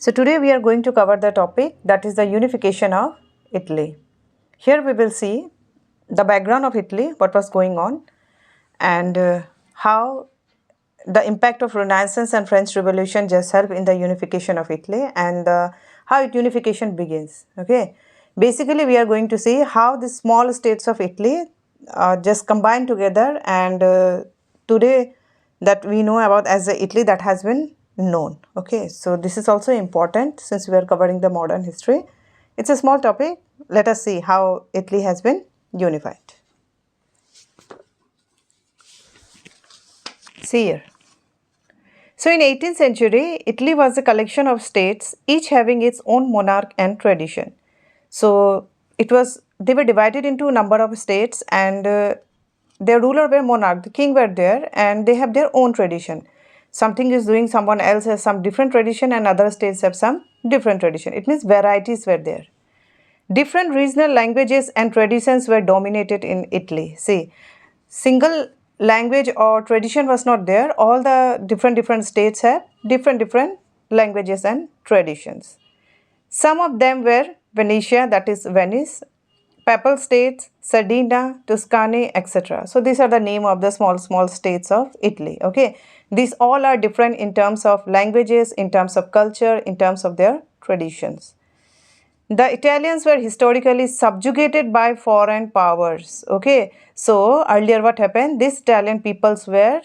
So today we are going to cover the topic that is the unification of Italy. Here we will see the background of Italy, what was going on, and how the impact of Renaissance and French Revolution just helped in the unification of Italy, and how unification begins. Okay, basically we are going to see how the small states of Italy just combine together, and today that we know about as the Italy that has been known. Okay, so this is also important since we are covering the modern history. It's a small topic. Let us see how Italy has been unified. See here. So in 18th century, Italy was a collection of states, each having its own monarch and tradition. So they were divided into a number of states, and their ruler were monarch, the king were there, and they have their own tradition. Something is doing, someone else has some different tradition, and other states have some different tradition. It means varieties were there. Different regional languages and traditions were dominated in Italy. See, single language or tradition was not there. All the different states have different languages and traditions. Some of them were Venetia, that is Venice, Papal States, Sardinia, Tuscany, etc. So these are the name of the small states of Italy. Okay, these all are different in terms of languages, in terms of culture, in terms of their traditions. The Italians were historically subjugated by foreign powers. Okay, so earlier what happened? These Italian peoples were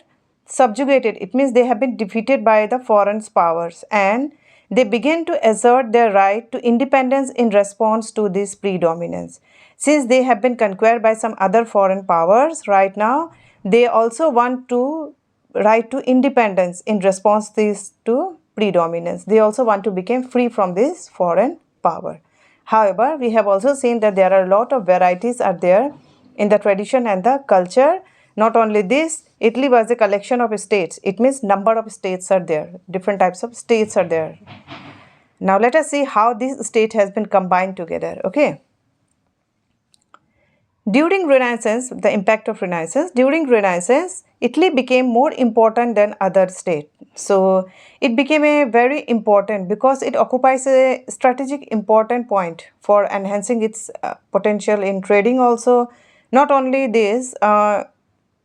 subjugated. It means they have been defeated by the foreign powers, and they began to assert their right to independence in response to this predominance. Since they have been conquered by some other foreign powers, right now they also want to right to independence in response to predominance. They also want to become free from this foreign power. However, we have also seen that there are a lot of varieties are there in the tradition and the culture. Not only this, Italy was a collection of states. It means number of states are there. Different types of states are there. Now let us see how this state has been combined together. Okay. During Renaissance, the impact of Renaissance, during Renaissance, Italy became more important than other states. So it became a very important because it occupies a strategic important point for enhancing its potential in trading also. Not only this,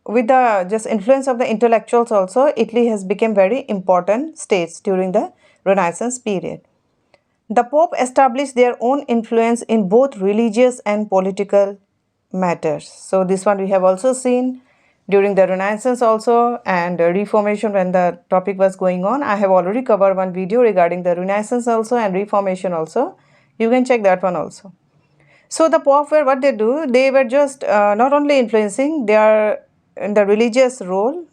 with the just influence of the intellectuals also, Italy has become very important states during the Renaissance period. The Pope established their own influence in both religious and political matters. So this one we have also seen during the Renaissance also, and Reformation when the topic was going on. I have already covered one video regarding the Renaissance also and Reformation also. You can check that one also. So the Pope were what they do, they were just not only influencing, they are in the religious role,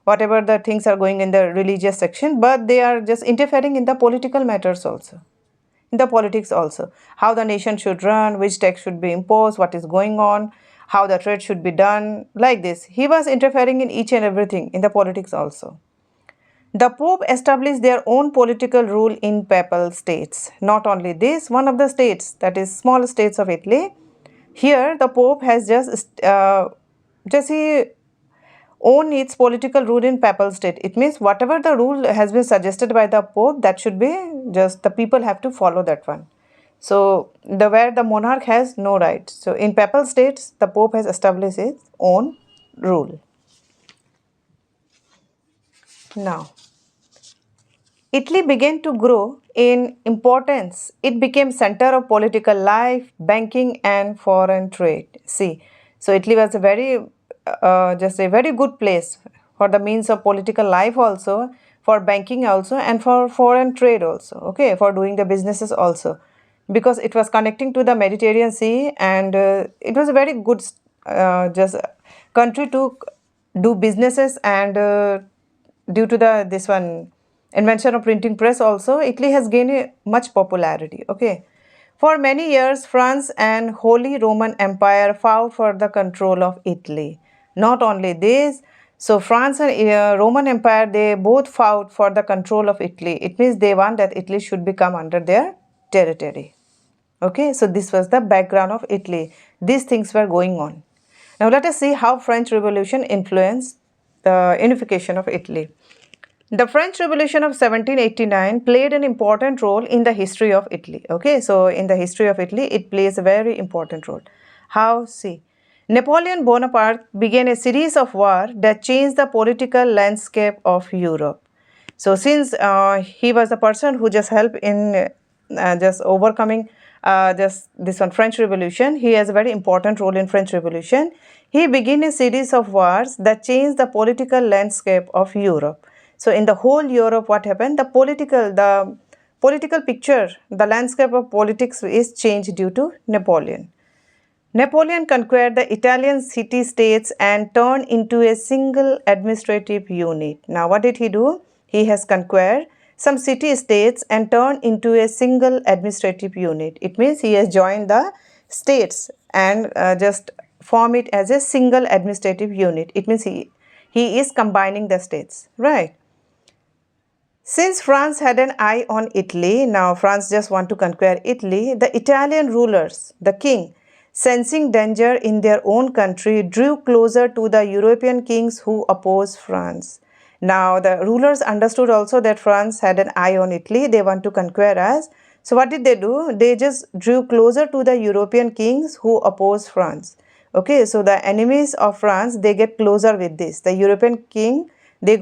whatever the things are going in the religious section, but they are just interfering in the political matters also. In the politics also, how the nation should run, which tax should be imposed, what is going on, how the trade should be done, like this. He was interfering in each and everything in the politics also. The Pope established their own political rule in papal states. Not only this, one of the states, that is small states of Italy, here the Pope has just he own its political rule in papal state. It means whatever the rule has been suggested by the Pope, that should be just the people have to follow that one. So where the monarch has no right. So in papal states, the Pope has established its own rule. Now, Italy began to grow in importance. It became center of political life, banking and foreign trade. See, so Italy was a just a very good place for the means of political life also, for banking also, and for foreign trade also, okay, for doing the businesses also, because it was connecting to the Mediterranean Sea, and it was a very good just country to do businesses, and due to this one invention of printing press also, Italy has gained much popularity. Okay, for many years France and Holy Roman Empire fought for the control of Italy. Not only this, so France and Roman Empire, they both fought for the control of Italy. It means they want that Italy should become under their territory. Okay, so this was the background of Italy. These things were going on. Now let us see how French Revolution influenced the unification of Italy. The French Revolution of 1789 played an important role in the history of Italy. Okay, so in the history of Italy, it plays a very important role. How? See, Napoleon Bonaparte began a series of wars that changed the political landscape of Europe. So since he was the person who just helped in just overcoming just this one French Revolution, he has a very important role in French Revolution. He began a series of wars that changed the political landscape of Europe. So in the whole Europe, what happened? The political picture, the landscape of politics is changed due to Napoleon. Napoleon conquered the Italian city-states and turned into a single administrative unit. Now, what did he do? He has conquered some city-states and turned into a single administrative unit. It means he has joined the states and just form it as a single administrative unit. It means he is combining the states, right? Since France had an eye on Italy, now France just want to conquer Italy, the Italian rulers, the king, sensing danger in their own country, drew closer to the European kings who opposed France. Now the rulers understood also that France had an eye on Italy, they want to conquer us. So what did they do? They just drew closer to the European kings who opposed France. Okay, so the enemies of France, they get closer with this. The European king, they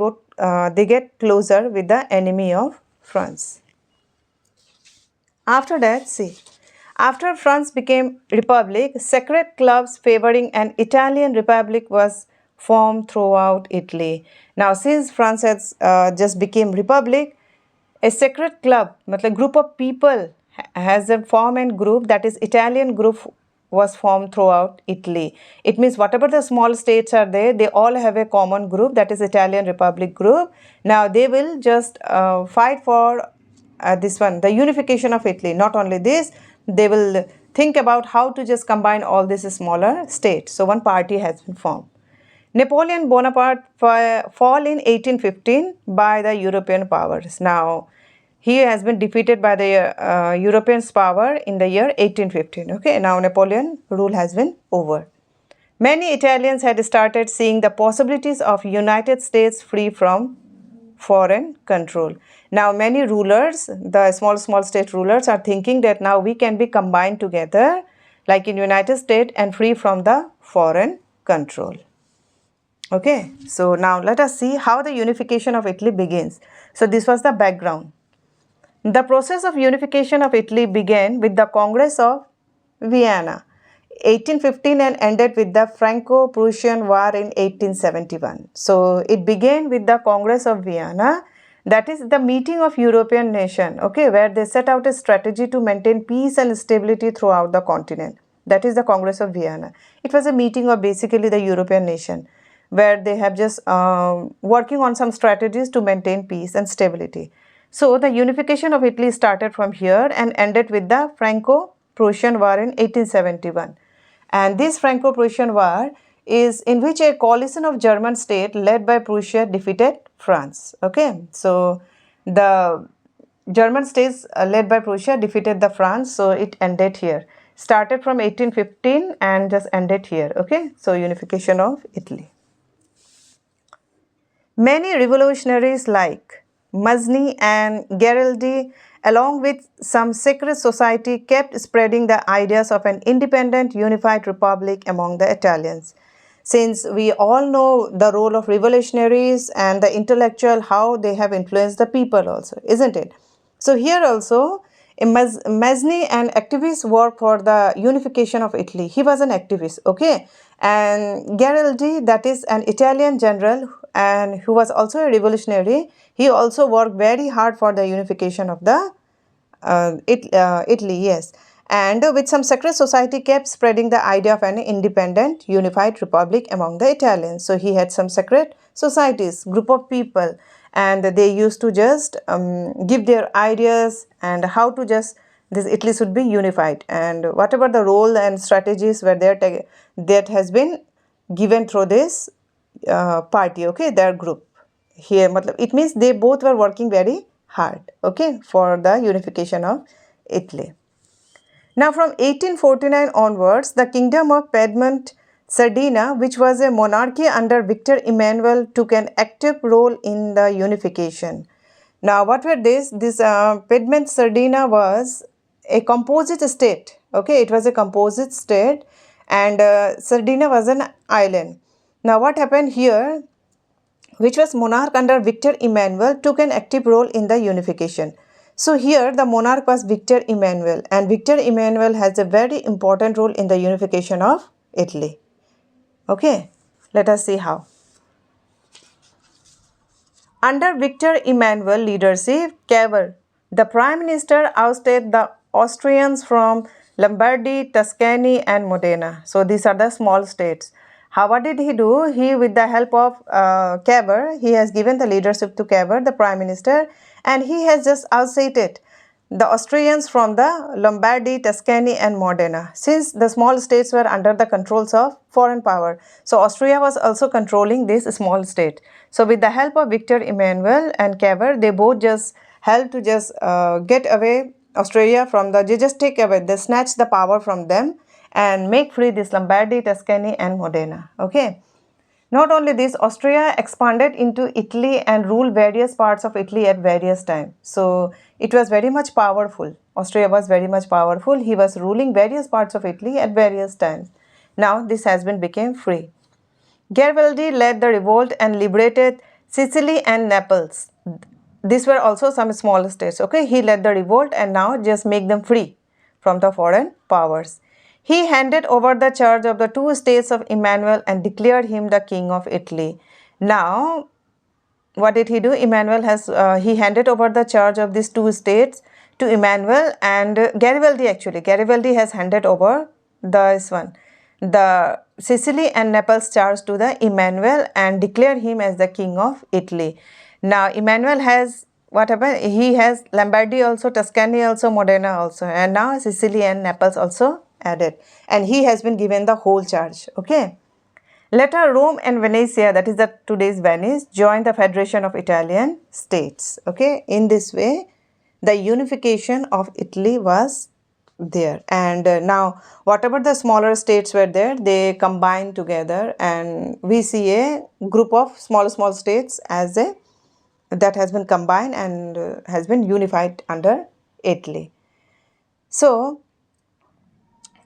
get closer with the enemy of France. After that, see, after France became republic, secret clubs favoring an Italian republic was formed throughout Italy. Now, since France has just became republic, a secret club, मतलब group of people has a form and group, that is Italian group was formed throughout Italy. It means whatever the small states are there, they all have a common group, that is Italian Republic group. Now they will just fight for this one, the unification of Italy. Not only this, they will think about how to just combine all these smaller states. So one party has been formed. Napoleon Bonaparte fall in 1815 by the European powers. Now, he has been defeated by the Europeans' power in the year 1815. Okay, now Napoleon rule has been over. Many Italians had started seeing the possibilities of United States free from foreign control. Now, many rulers, the small state rulers, are thinking that now we can be combined together like in United States and free from the foreign control. Okay, so now let us see how the unification of Italy begins. So this was the background. The process of unification of Italy began with the Congress of Vienna, 1815, and ended with the Franco-Prussian War in 1871. So it began with the Congress of Vienna, that is the meeting of European nations, okay, where they set out a strategy to maintain peace and stability throughout the continent. That is the Congress of Vienna. It was a meeting of basically the European nation, where they have just working on some strategies to maintain peace and stability. So the unification of Italy started from here and ended with the Franco-Prussian War in 1871. And this Franco-Prussian War is in which a coalition of German states led by Prussia defeated France. Okay, so the German states led by Prussia defeated the France, so it ended here. Started from 1815 and just ended here. Okay, so unification of Italy. Many revolutionaries like Mazzini and Garibaldi, along with some secret society, kept spreading the ideas of an independent, unified republic among the Italians. Since we all know the role of revolutionaries and the intellectual, how they have influenced the people also, isn't it? So here also, Mazzini, an activist, worked for the unification of Italy. He was an activist, okay? And Garibaldi, that is an Italian general and who was also a revolutionary, he also worked very hard for the unification of the Italy, yes. And with some secret society kept spreading the idea of an independent, unified republic among the Italians. So he had some secret societies, group of people, and they used to just give their ideas and how to just this Italy should be unified, and whatever the role and strategies were there that has been given through this party, okay, their group here. It means they both were working very hard, okay, for the unification of Italy. Now from 1849 onwards, the kingdom of Piedmont Sardinia, which was a monarchy under Victor Emmanuel, took an active role in the unification. Now, what were this? This Piedmont Sardinia was a composite state. Okay, it was a composite state, and Sardinia was an island. Now, what happened here? Which was monarch under Victor Emmanuel, took an active role in the unification. So here the monarch was Victor Emmanuel, and Victor Emmanuel has a very important role in the unification of Italy. Okay, let us see how. Under Victor Emmanuel leadership, Cavour, the prime minister, ousted the Austrians from Lombardy, Tuscany and Modena. So these are the small states. What did he do? He, with the help of Cavour, he has given the leadership to Cavour, the prime minister, and he has just ousted the Austrians from the Lombardy, Tuscany and Modena, since the small states were under the controls of foreign power. So Austria was also controlling this small state. So with the help of Victor Emmanuel and Cavour, they both just helped to just get away Austria from the, they just take away, they snatch the power from them and make free this Lombardy, Tuscany and Modena. Okay. Not only this, Austria expanded into Italy and ruled various parts of Italy at various times. So it was very much powerful. Austria was very much powerful. He was ruling various parts of Italy at various times. Now this has been become free. Garibaldi led the revolt and liberated Sicily and Naples. These were also some small states. Okay, he led the revolt and now just make them free from the foreign powers. He handed over the charge of the two states of Emmanuel and declared him the king of Italy. Now, what did he do? Emmanuel has, he handed over the charge of these two states to Emmanuel, and Garibaldi has handed over this one, the Sicily and Naples charge to the Emmanuel and declared him as the king of Italy. Now, Emmanuel has, what happened? He has Lombardy also, Tuscany also, Modena also, and now Sicily and Naples also added, and he has been given the whole charge. Okay. Later, Rome and Venetia, that is the today's Venice, joined the Federation of Italian States. Okay. In this way, the unification of Italy was there, and now whatever the smaller states were there, they combined together, and we see a group of small states as a that has been combined and has been unified under Italy. So,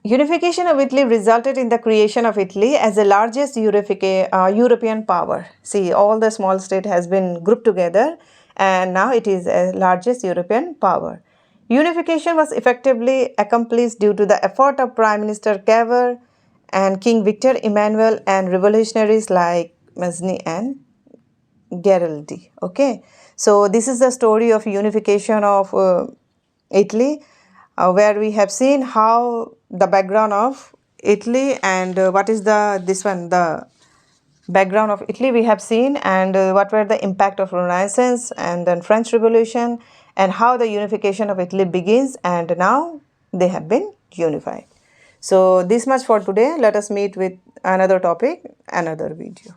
unification of Italy resulted in the creation of Italy as the largest European power. See, all the small state has been grouped together and now it is the largest European power. Unification was effectively accomplished due to the effort of Prime Minister Cavour and King Victor Emmanuel and revolutionaries like Mazzini and Garibaldi. Okay, so this is the story of unification of Italy, where we have seen how the background of Italy and what is the background of Italy we have seen, and what were the impact of Renaissance and then French Revolution, and how the unification of Italy begins, and now they have been unified. So this much for today. Let us meet with another topic, another video.